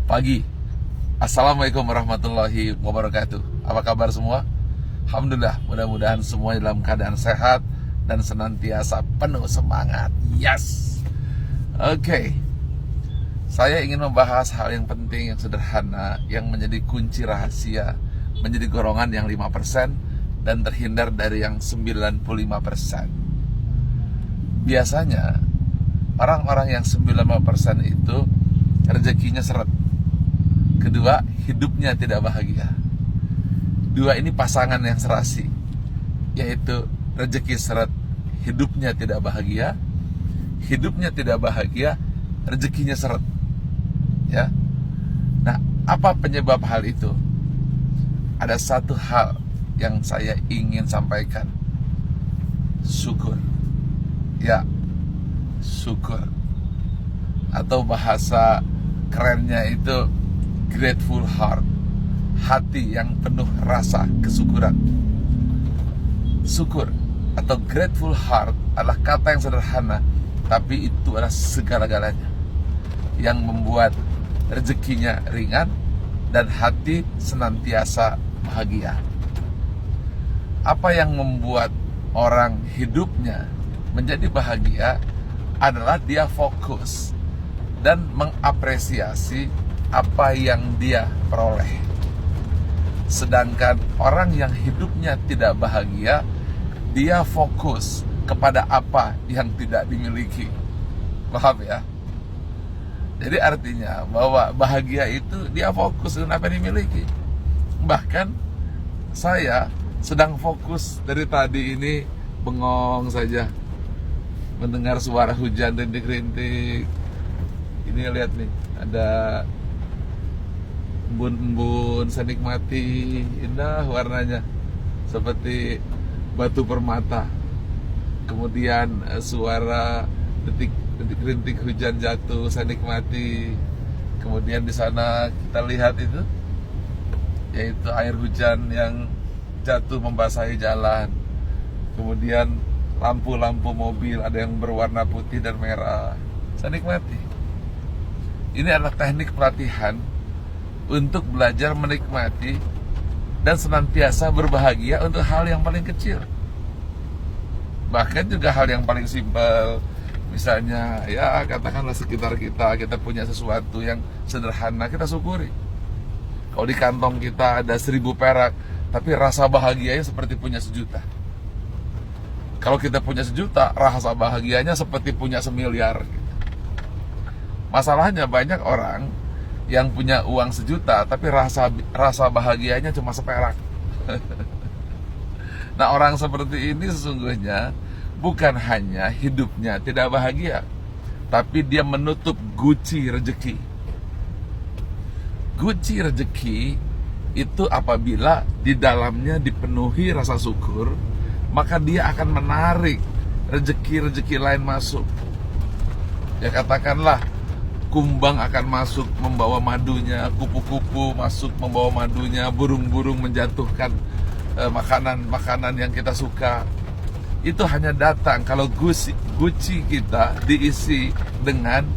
pagi. Assalamualaikum warahmatullahi wabarakatuh. Apa kabar semua? Alhamdulillah, mudah-mudahan semua dalam keadaan sehat dan senantiasa penuh semangat. Yes. Oke. Saya ingin membahas hal yang penting, yang sederhana, yang menjadi kunci rahasia menjadi golongan yang 5% dan terhindar dari yang 95%. Biasanya orang-orang yang 95% itu rezekinya seret. Kedua, hidupnya tidak bahagia. Dua ini pasangan yang serasi, yaitu rezeki seret, hidupnya tidak bahagia. Hidupnya tidak bahagia, rezekinya seret. Ya. Nah, apa penyebab hal itu? Ada satu hal yang saya ingin sampaikan. Syukur. Ya, syukur. Atau bahasa kerennya itu grateful heart, hati yang penuh rasa kesyukuran. Syukur atau grateful heart adalah kata yang sederhana, tapi itu adalah segala-galanya yang membuat rezekinya ringan dan hati senantiasa bahagia. Apa yang membuat orang hidupnya menjadi bahagia adalah dia fokus dan mengapresiasi apa yang dia peroleh. Sedangkan orang yang hidupnya tidak bahagia, dia fokus kepada apa yang tidak dimiliki. Paham ya? Jadi artinya bahwa bahagia itu dia fokus dengan apa yang dimiliki. Bahkan saya sedang fokus dari tadi ini bengong saja mendengar suara hujan rintik-rintik. Ini lihat nih, ada embun-embun, saya nikmati, indah warnanya seperti batu permata. Kemudian suara detik-detik hujan jatuh, saya nikmati. Kemudian di sana kita lihat itu, yaitu air hujan yang jatuh membasahi jalan. Kemudian lampu-lampu mobil ada yang berwarna putih dan merah, saya nikmati. Ini adalah teknik pelatihan untuk belajar menikmati dan senantiasa berbahagia untuk hal yang paling kecil. Bahkan juga hal yang paling simpel, misalnya ya katakanlah sekitar kita punya sesuatu yang sederhana, kita syukuri. Kalau di kantong kita ada 1.000 perak, tapi rasa bahagianya seperti punya 1 juta. Kalau kita punya 1 juta, rasa bahagianya seperti punya 1 miliar. Masalahnya banyak orang yang punya uang 1 juta, tapi rasa bahagianya cuma seperak. Nah, orang seperti ini sesungguhnya bukan hanya hidupnya tidak bahagia, tapi dia menutup guci rezeki. Guci rezeki itu apabila di dalamnya dipenuhi rasa syukur, maka dia akan menarik rezeki-rezeki lain masuk. Ya katakanlah kumbang akan masuk membawa madunya, kupu-kupu masuk membawa madunya, burung-burung menjatuhkan makanan-makanan yang kita suka. Itu hanya datang kalau guci kita diisi dengan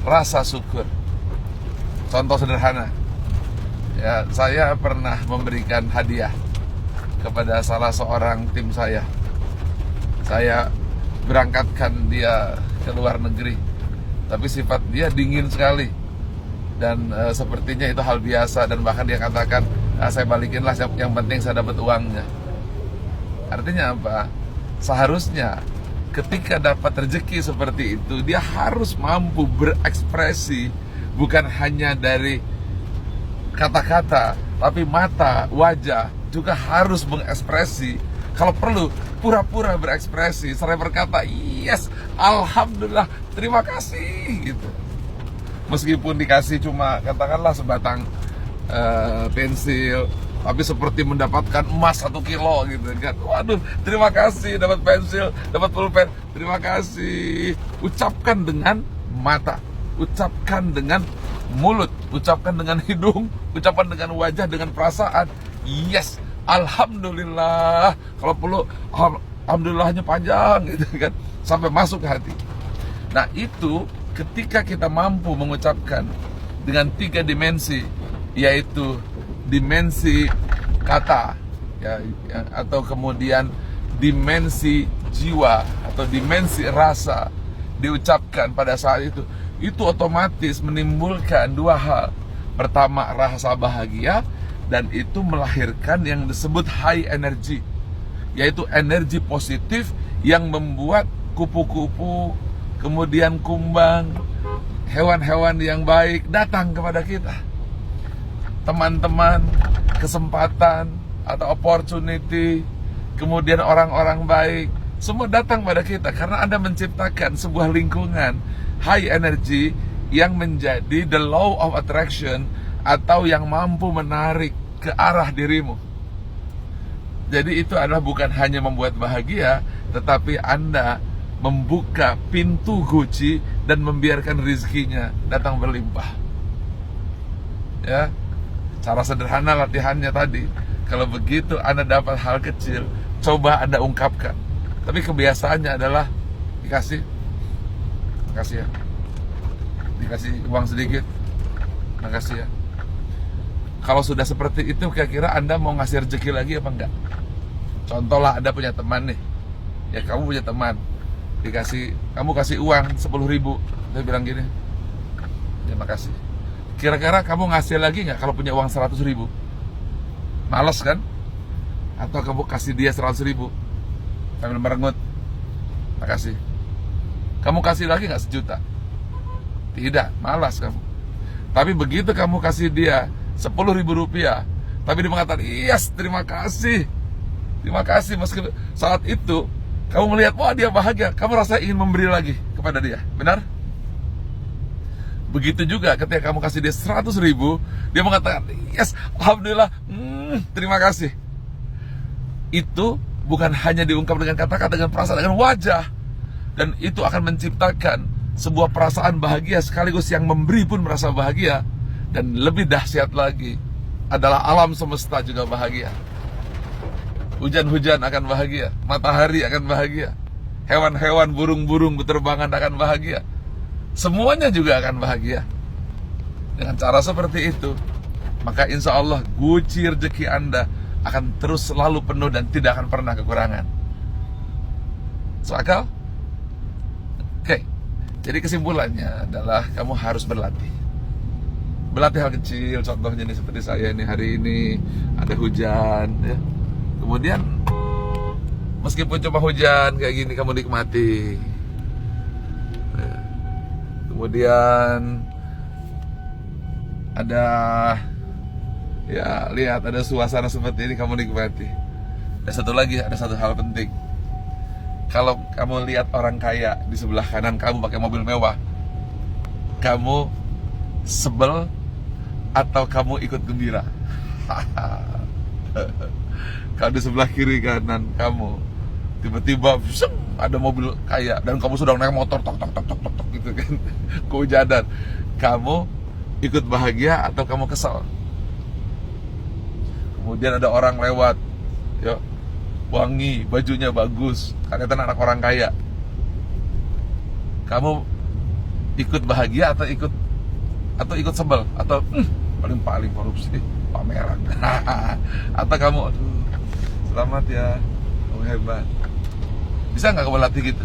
rasa syukur. Contoh sederhana, ya, saya pernah memberikan hadiah kepada salah seorang tim saya. Saya berangkatkan dia ke luar negeri, tapi sifat dia dingin sekali. Dan sepertinya itu hal biasa, dan bahkan dia katakan, saya balikinlah, yang penting saya dapat uangnya. Artinya apa? Seharusnya ketika dapat rezeki seperti itu, dia harus mampu berekspresi, bukan hanya dari kata-kata, tapi mata, wajah juga harus mengekspresi. Kalau perlu, pura-pura berekspresi, seraya berkata, yes, alhamdulillah, terima kasih, gitu. Meskipun dikasih cuma katakanlah sebatang pensil, tapi seperti mendapatkan emas 1 kilo gitu kan. Waduh, terima kasih dapat pensil, dapat pulpen, terima kasih. Ucapkan dengan mata, ucapkan dengan mulut, ucapkan dengan hidung, ucapkan dengan wajah, dengan perasaan. Yes, alhamdulillah. Kalau perlu alhamdulillahnya panjang gitu kan, sampai masuk ke hati. Nah, itu ketika kita mampu mengucapkan dengan 3 dimensi, yaitu dimensi kata, ya, atau kemudian dimensi jiwa atau dimensi rasa diucapkan pada saat itu otomatis menimbulkan 2 hal. Pertama, rasa bahagia, dan itu melahirkan yang disebut high energy, yaitu energi positif yang membuat kupu-kupu, kemudian kumbang, hewan-hewan yang baik datang kepada kita. Teman-teman, kesempatan atau opportunity, kemudian orang-orang baik, semua datang pada kita karena Anda menciptakan sebuah lingkungan high energy yang menjadi the law of attraction, atau yang mampu menarik ke arah dirimu. Jadi itu adalah bukan hanya membuat bahagia, tetapi Anda membuka pintu guci dan membiarkan rizkinya datang berlimpah. Ya, cara sederhana latihannya tadi. Kalau begitu Anda dapat hal kecil, coba Anda ungkapkan. Tapi kebiasaannya adalah dikasih, makasih ya, dikasih uang sedikit, makasih ya. Kalau sudah seperti itu, kira-kira Anda mau ngasih rezeki lagi apa enggak? Contoh lah, Anda punya teman nih, ya, kamu punya teman, kamu kasih uang 10.000, dia bilang gini, ya makasih. Kira-kira kamu ngasih lagi nggak kalau punya uang 100.000? Males kan? Atau kamu kasih dia 100.000 sambil merengut, makasih. Kamu kasih lagi nggak 1 juta? Tidak, malas kamu. Tapi begitu kamu kasih dia 10.000 rupiah, tapi dia mengatakan, yes, terima kasih, meskipun saat itu kamu melihat, wah dia bahagia, kamu rasa ingin memberi lagi kepada dia, benar? Begitu juga ketika kamu kasih dia 100.000, dia mengatakan, yes, alhamdulillah, terima kasih. Itu bukan hanya diungkap dengan kata-kata, dengan perasaan, dengan wajah. Dan itu akan menciptakan sebuah perasaan bahagia, sekaligus yang memberi pun merasa bahagia. Dan lebih dahsyat lagi adalah alam semesta juga bahagia. Hujan-hujan akan bahagia, matahari akan bahagia, hewan-hewan, burung-burung berterbangan akan bahagia. Semuanya juga akan bahagia. Dengan cara seperti itu, maka insya Allah guci rezeki Anda akan terus selalu penuh dan tidak akan pernah kekurangan. Soakal? Oke. Jadi kesimpulannya adalah kamu harus berlatih. Berlatih hal kecil, contohnya nih seperti saya ini, hari ini ada hujan, ya. Kemudian meskipun cuma hujan kayak gini, kamu nikmati. Ya. Kemudian ada, ya, lihat ada suasana seperti ini, kamu nikmati. Dan satu lagi, ada satu hal penting. Kalau kamu lihat orang kaya di sebelah kanan kamu pakai mobil mewah, kamu sebel atau kamu ikut gembira? Kalau di sebelah kiri kanan kamu tiba-tiba ada mobil kaya dan kamu sedang naik motor tok tok tok tok tok, tok gitu kan, kehujanan, kamu ikut bahagia atau kamu kesal? Kemudian ada orang lewat, ya, wangi, bajunya bagus, kelihatan anak orang kaya, kamu ikut bahagia atau ikut sebel, atau paling korupsi, pameran, atau kamu, selamat ya, kamu hebat. Bisa nggak kamu latih gitu?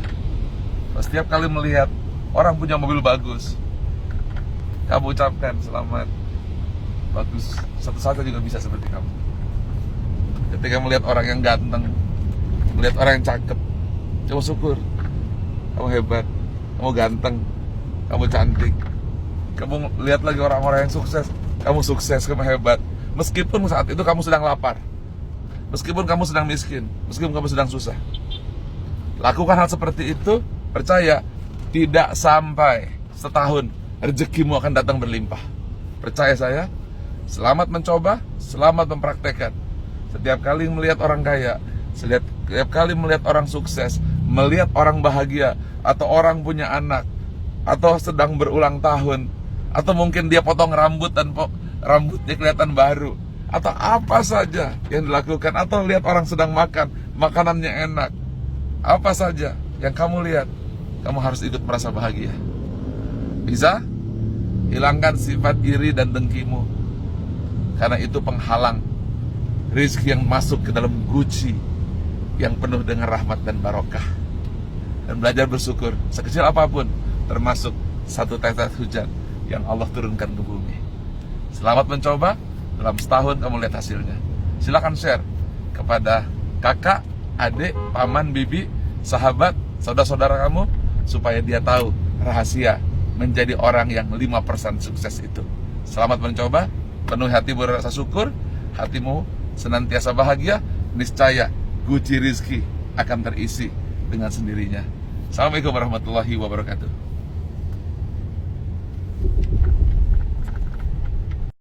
Setiap kali melihat orang punya mobil bagus, kamu ucapkan selamat, bagus. Satu saat juga bisa seperti kamu. Ketika melihat orang yang ganteng, melihat orang yang cakep, coba syukur, kamu hebat, kamu ganteng, kamu cantik. Kamu lihat lagi orang-orang yang sukses, kamu sukses, kamu hebat. Meskipun saat itu kamu sedang lapar, meskipun kamu sedang miskin, meskipun kamu sedang susah, lakukan hal seperti itu. Percaya, tidak sampai setahun rezekimu akan datang berlimpah. Percaya saya. Selamat mencoba, selamat mempraktekkan. Setiap kali melihat orang kaya, setiap kali melihat orang sukses, melihat orang bahagia, atau orang punya anak, atau sedang berulang tahun, atau mungkin dia potong rambut dan rambutnya kelihatan baru, atau apa saja yang dilakukan, atau lihat orang sedang makan, makanannya enak, apa saja yang kamu lihat, kamu harus ikut merasa bahagia. Bisa? Hilangkan sifat iri dan dengkimu, karena itu penghalang rezeki yang masuk ke dalam guci yang penuh dengan rahmat dan barokah. Dan belajar bersyukur sekecil apapun, termasuk satu tetes hujan yang Allah turunkan ke bumi. Selamat mencoba. Dalam setahun kamu lihat hasilnya. Silakan share kepada kakak, adik, paman, bibi, sahabat, saudara-saudara kamu, supaya dia tahu rahasia menjadi orang yang 5% sukses itu. Selamat mencoba, penuhi hati berasa syukur, hatimu senantiasa bahagia, niscaya guci rizki akan terisi dengan sendirinya. Assalamualaikum warahmatullahi wabarakatuh.